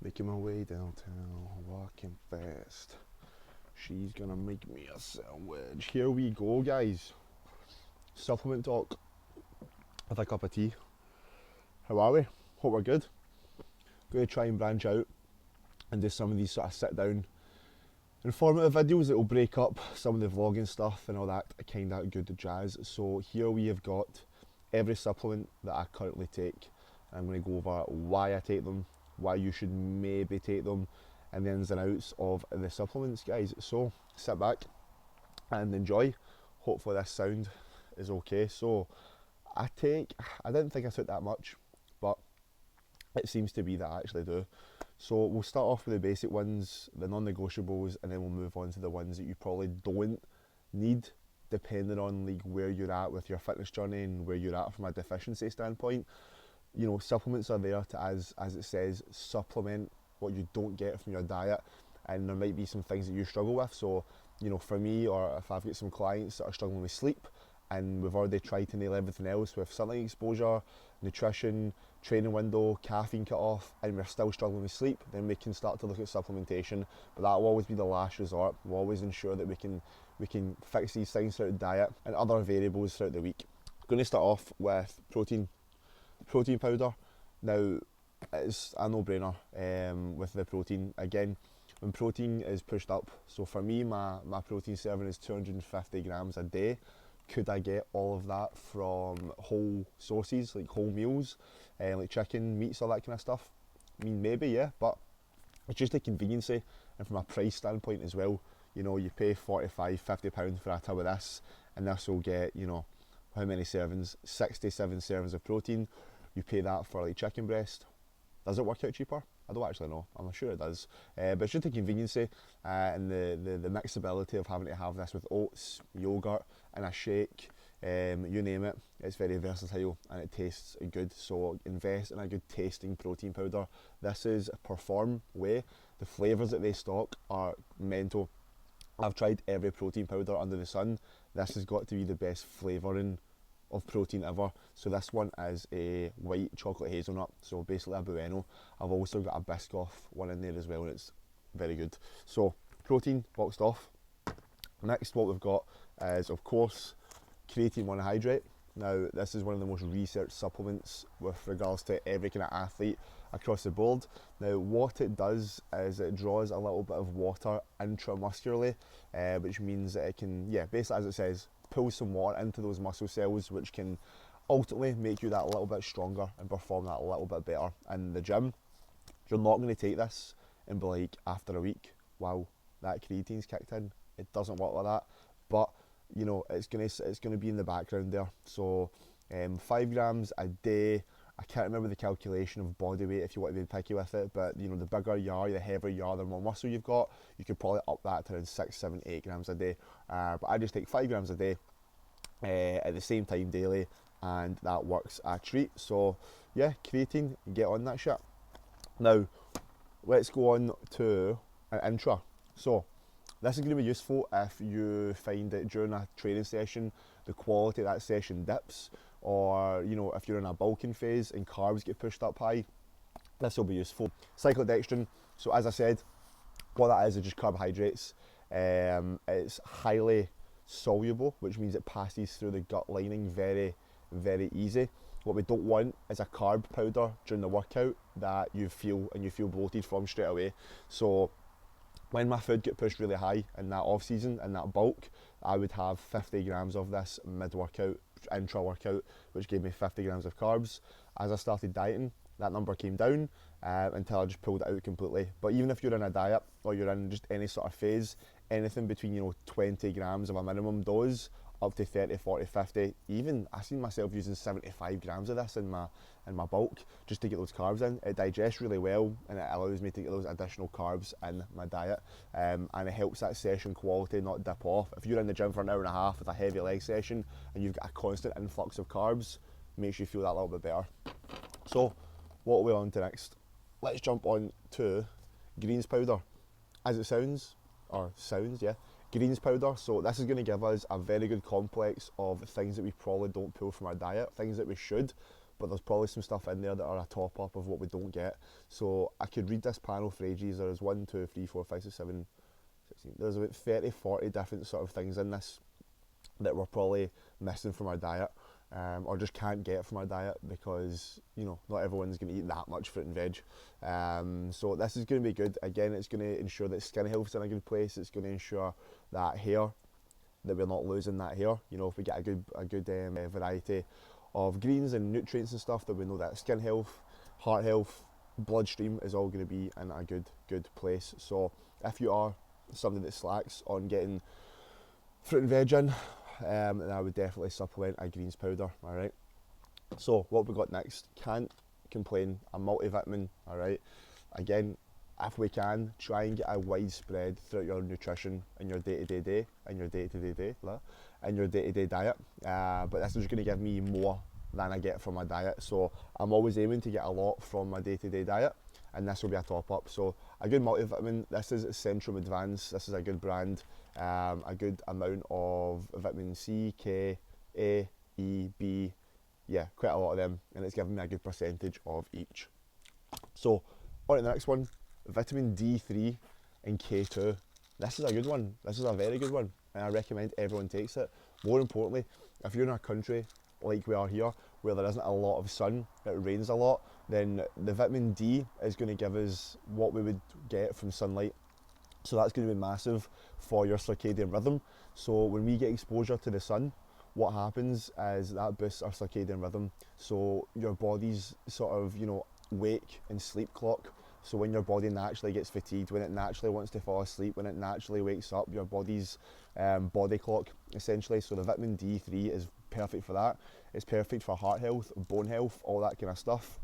Making my way downtown, walking fast. She's gonna make me a sandwich. Here we go, guys. Supplement talk with a cup of tea. How are we? Hope we're good. Going to try and branch out and do some of these sort of sit down informative videos that will break up some of the vlogging stuff and all that kind of good jazz. So here we have got every supplement that I currently take. I'm going to go over why I take them, why you should maybe take them, and the ins and outs of the supplements, guys. So sit back and enjoy. Hopefully this sound is okay. So I didn't think I took that much, but it seems to be that I actually do. So we'll start off with the basic ones, the non-negotiables, and then we'll move on to the ones that you probably don't need, depending on like where you're at with your fitness journey and where you're at from a deficiency standpoint. You know, supplements are there to, as it says, supplement what you don't get from your diet, and there might be some things that you struggle with. So, you know, for me, or if I've got some clients that are struggling with sleep, and we've already tried to nail everything else with sunlight exposure, nutrition, training window, caffeine cut off, and we're still struggling with sleep, then we can start to look at supplementation. But that will always be the last resort. We'll always ensure that we can fix these things throughout the diet and other variables throughout the week. I'm going to start off with protein powder. Now, it's a no-brainer with the protein. Again, when protein is pushed up, so for me, my protein serving is 250 grams a day. Could I get all of that from whole sources, like whole meals, like chicken, meats, all that kind of stuff? I mean, maybe, yeah, but it's just a conveniency, and from a price standpoint as well. You know, you pay 45, 50 pounds for a tub of this, and this will get, you know, how many servings? 67 servings of protein. You pay that for like chicken breast. Does it work out cheaper? I don't actually know. I'm sure it does. But it's just a conveniency and the mixability of having to have this with oats, yogurt, and a shake. You name it. It's very versatile and it tastes good. So invest in a good tasting protein powder. This is Perform Whey. The flavours that they stock are mental. I've tried every protein powder under the sun. This has got to be the best flavouring of protein ever. So this one is a white chocolate hazelnut, so basically a Bueno. I've also got a Biscoff one in there as well, and it's very good. So protein boxed off. Next, what we've got is, of course, Creatine Monohydrate. Now, this is one of the most researched supplements with regards to every kind of athlete across the board. Now, what it does is it draws a little bit of water intramuscularly, which means that it can, basically, as it says, pull some water into those muscle cells, which can ultimately make you that little bit stronger and perform that a little bit better in the gym. You're not going to take this and be like, after a week, wow, that creatine's kicked in. It doesn't work like that, but you know, it's gonna be in the background there. So 5 grams a day. I can't remember the calculation of body weight if you want to be picky with it, but you know, the bigger you are, the heavier you are, the more muscle you've got, you could probably up that to around 6, 7, 8 grams a day. But I just take 5 grams a day at the same time daily, and that works a treat. So yeah, creatine, get on that shit. Now, let's go on to an intra. So this is going to be useful if you find that during a training session, the quality of that session dips, or you know, if you're in a bulking phase and carbs get pushed up high, this will be useful. Cyclodextrin, so as I said, what that is just carbohydrates. It's highly soluble, which means it passes through the gut lining very, very easy. What we don't want is a carb powder during the workout that you feel bloated from straight away. So when my food get pushed really high in that off season, in that bulk, I would have 50 grams of this mid-workout, intra-workout, which gave me 50 grams of carbs. As I started dieting, that number came down until I just pulled it out completely. But even if you're in a diet or you're in just any sort of phase, anything between, you know, 20 grams of a minimum dose up to 30, 40, 50, even I seen myself using 75 grams of this in my bulk just to get those carbs in. It digests really well and it allows me to get those additional carbs in my diet, and it helps that session quality not dip off. If you're in the gym for an hour and a half with a heavy leg session and you've got a constant influx of carbs, makes you feel that little bit better. So what are we on to next? Let's jump on to greens powder. As it sounds, yeah, greens powder. So this is going to give us a very good complex of things that we probably don't pull from our diet, things that we should, but there's probably some stuff in there that are a top up of what we don't get. So I could read this panel for ages. There's 1, 2, 3, 4, 5, 6, 7, 16. There's about 30, 40 different sort of things in this that we're probably missing from our diet, or just can't get from our diet, because not everyone's going to eat that much fruit and veg. So this is going to be good. Again, it's going to ensure that skin health's in a good place. It's going to ensure that hair, that we're not losing that hair. If we get a good variety of greens and nutrients and stuff, that we know that skin health, heart health, bloodstream is all going to be in a good place. So if you are somebody that slacks on getting fruit and veg in, then I would definitely supplement a greens powder. Alright, so what we got next, can't complain, a multivitamin. Alright, again, if we can, try and get a widespread throughout your nutrition in your day-to-day diet, but this is going to give me more than I get from my diet, so I'm always aiming to get a lot from my day-to-day diet, and this will be a top up. So a good multivitamin, this is Centrum Advance. This is a good brand, a good amount of vitamin C, K, A, E, B, yeah, quite a lot of them, and it's giving me a good percentage of each. So on to the next one, vitamin D3 and K2. This is a good one. This is a very good one, and I recommend everyone takes it. More importantly, if you're in a country like we are here, where there isn't a lot of sun, it rains a lot, then the vitamin D is going to give us what we would get from sunlight. So that's going to be massive for your circadian rhythm. So when we get exposure to the sun, what happens is that boosts our circadian rhythm. So your body's sort of, wake and sleep clock. So when your body naturally gets fatigued, when it naturally wants to fall asleep, when it naturally wakes up, your body's body clock, essentially. So the vitamin D3 is perfect for that. It's perfect for heart health, bone health, all that kind of stuff.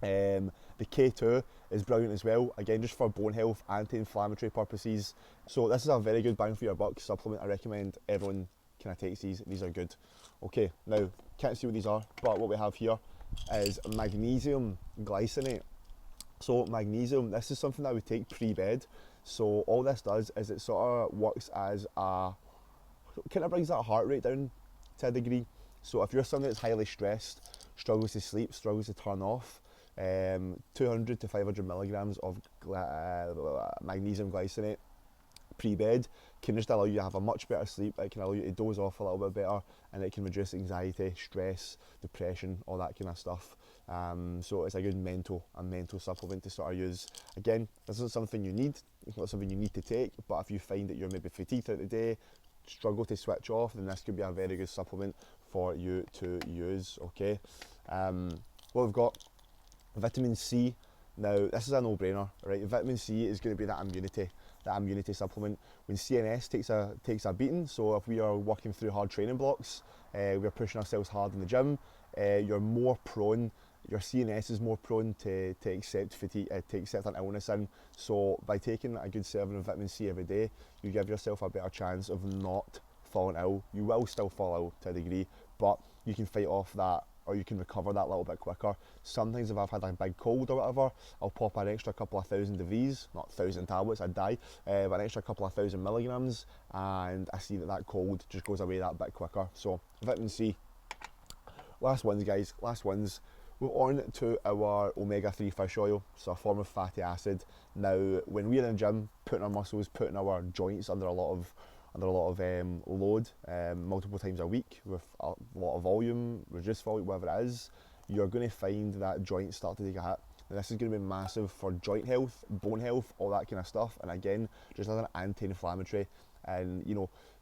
The K2 is brilliant as well, again, just for bone health, anti-inflammatory purposes. So this is a very good bang for your buck supplement. I recommend everyone kind of takes these. These are good. Okay, now, can't see what these are, but what we have here is magnesium glycinate. So magnesium, this is something that we take pre-bed. So all this does is it sort of works as kind of brings that heart rate down to a degree. So if you're somebody that's highly stressed, struggles to sleep, struggles to turn off, 200 to 500 milligrams of magnesium glycinate pre-bed can just allow you to have a much better sleep. It can allow you to doze off a little bit better, and it can reduce anxiety, stress, depression, all that kind of stuff. So it's a good mental supplement to sort of use. Again, this isn't something you need, it's not something you need to take, but if you find that you're maybe fatigued throughout the day, struggle to switch off, then this could be a very good supplement for you to use. Okay, what we've got, vitamin C. Now this is a no-brainer, right? Vitamin C is going to be that immunity supplement. When CNS takes a beating, so if we are working through hard training blocks, we're pushing ourselves hard in the gym, you're more prone, your CNS is more prone to accept fatigue, to accept an illness in. So by taking a good serving of vitamin C every day, you give yourself a better chance of not falling ill. You will still fall ill to a degree, but you can fight off that, or you can recover that a little bit quicker. Sometimes if I've had a big cold or whatever, I'll pop an extra couple of thousand of these, not 1,000 tablets, I'd die, but an extra couple of 1,000 milligrams, and I see that cold just goes away that bit quicker. So vitamin C. Last ones, guys, last ones. We're on to our omega-3 fish oil, so a form of fatty acid. Now, when we're in the gym, putting our muscles, putting our joints under a lot of load, multiple times a week with a lot of volume, reduced volume, whatever it is, you're going to find that joints start to take a hit. And this is going to be massive for joint health, bone health, all that kind of stuff. And again, just as an anti-inflammatory, and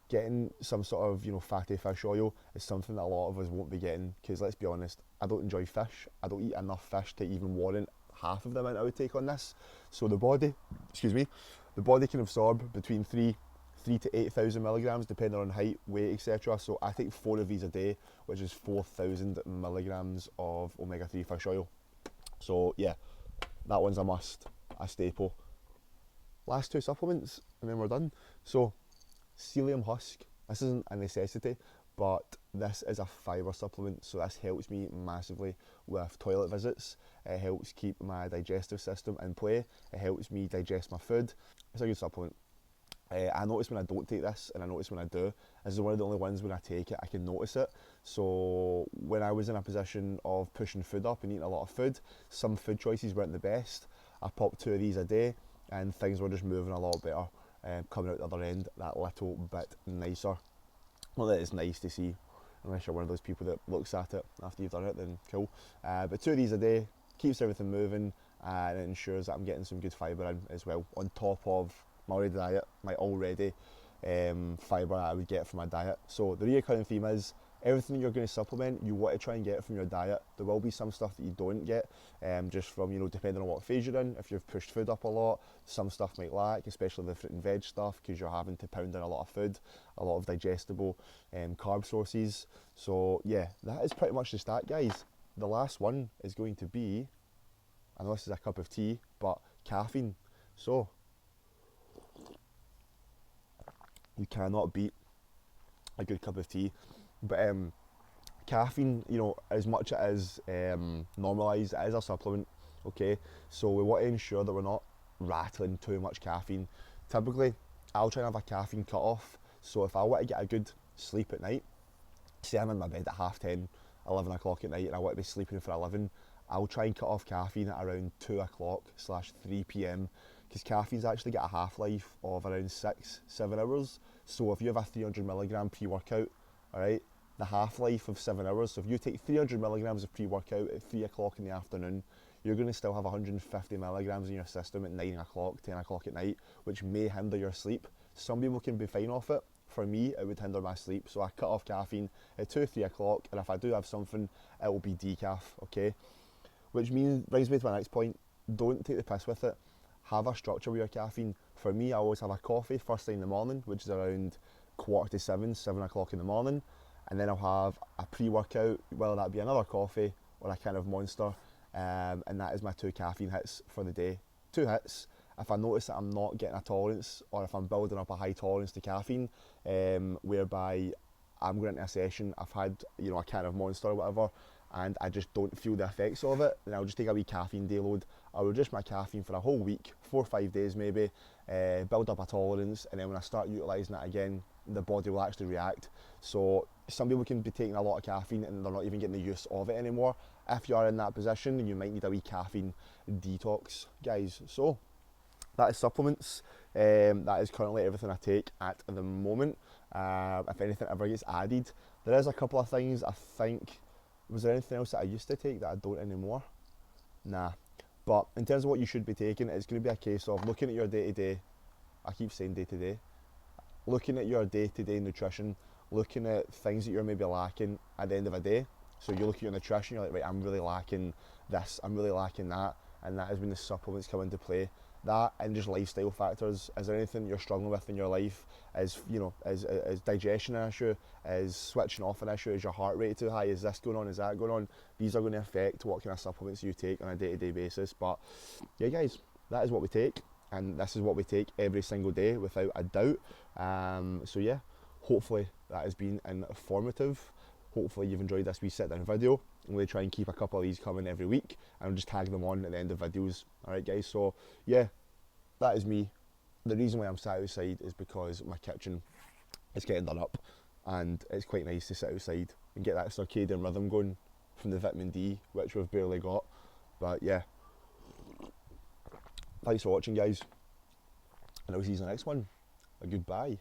getting some sort of fatty fish oil is something that a lot of us won't be getting, because let's be honest, I don't enjoy fish. I don't eat enough fish to even warrant half of the amount I would take on this. So the body can absorb between 3 to 8,000 milligrams depending on height, weight, etc. So I take 4 of these a day, which is 4,000 milligrams of omega-3 fish oil. So yeah, that one's a must, a staple. Last 2 supplements and then we're done. So psyllium husk, this isn't a necessity, but this is a fibre supplement, so this helps me massively with toilet visits. It helps keep my digestive system in play, it helps me digest my food. It's a good supplement. I notice when I don't take this, and I notice when I do. This is one of the only ones when I take it I can notice it. So when I was in a position of pushing food up and eating a lot of food, some food choices weren't the best. I popped 2 of these a day, and things were just moving a lot better. Coming out the other end that little bit nicer. Not that it's nice to see, unless you're one of those people that looks at it after you've done it, then cool. But 2 of these a day keeps everything moving, and it ensures that I'm getting some good fibre in as well, on top of my already diet, my already fibre I would get from my diet. So the recurring theme is everything you're going to supplement, you want to try and get from your diet. There will be some stuff that you don't get, just from, depending on what phase you're in. If you've pushed food up a lot, some stuff might lack, especially the fruit and veg stuff, because you're having to pound in a lot of food, a lot of digestible carb sources. So yeah, that is pretty much the stat, guys. The last one is going to be, I know this is a cup of tea, but caffeine. So you cannot beat a good cup of tea. But caffeine, as much as normalised, it is a supplement, okay? So we want to ensure that we're not rattling too much caffeine. Typically, I'll try and have a caffeine cut off. So if I want to get a good sleep at night, say I'm in my bed at 10:30, 11 o'clock at night, and I want to be sleeping for 11, I'll try and cut off caffeine at around 2 o'clock/3 p.m, because caffeine's actually got a half-life of around 6-7 hours. So if you have a 300 milligram pre-workout, alright, the half-life of 7 hours, so if you take 300 milligrams of pre-workout at 3 o'clock in the afternoon, you're going to still have 150 milligrams in your system at 9 o'clock, 10 o'clock at night, which may hinder your sleep. Some people can be fine off it. For me, it would hinder my sleep, so I cut off caffeine at 2-3 o'clock, and if I do have something, it will be decaf, okay? Which brings me to my next point. Don't take the piss with it. Have a structure with your caffeine. For me, I always have a coffee first thing in the morning, which is around 7:15, 7 o'clock in the morning, and then I'll have a pre-workout, whether that be another coffee or a kind of monster, and that is my 2 caffeine hits for the day. 2 hits. If I notice that I'm not getting a tolerance, or if I'm building up a high tolerance to caffeine, whereby I'm going into a session, I've had a kind of monster or whatever, and I just don't feel the effects of it, then I'll just take a wee caffeine deload. I'll reduce my caffeine for a whole week, 4 or 5 days maybe, build up a tolerance, and then when I start utilising it again, the body will actually react. So some people can be taking a lot of caffeine and they're not even getting the use of it anymore. If you are in that position, then you might need a wee caffeine detox, guys. So that is supplements. That is currently everything I take at the moment. If anything ever gets added, there is a couple of things I think. Was there anything else that I used to take that I don't anymore? Nah. But in terms of what you should be taking, it's going to be a case of looking at your day-to-day. I keep saying day-to-day. Looking at your day-to-day nutrition, looking at things that you're maybe lacking at the end of a day. So you look at your nutrition, you're like, right, I'm really lacking this, I'm really lacking that, and that is when the supplements come into play. That and just lifestyle factors. Is there anything you're struggling with in your life? Is digestion an issue? Is switching off an issue? Is your heart rate too high? Is this going on? Is that going on? These are going to affect what kind of supplements you take on a day-to-day basis. But yeah, guys, that is what we take, and this is what we take every single day without a doubt. So yeah, hopefully that has been informative. Hopefully you've enjoyed this wee sit down video. I'm going to try and keep a couple of these coming every week, and I'll just tag them on at the end of videos. Alright guys, so yeah, that is me. The reason why I'm sat outside is because my kitchen is getting done up, and it's quite nice to sit outside and get that circadian rhythm going from the vitamin D, which we've barely got. But yeah, thanks for watching guys, and I'll see you in the next one. A goodbye.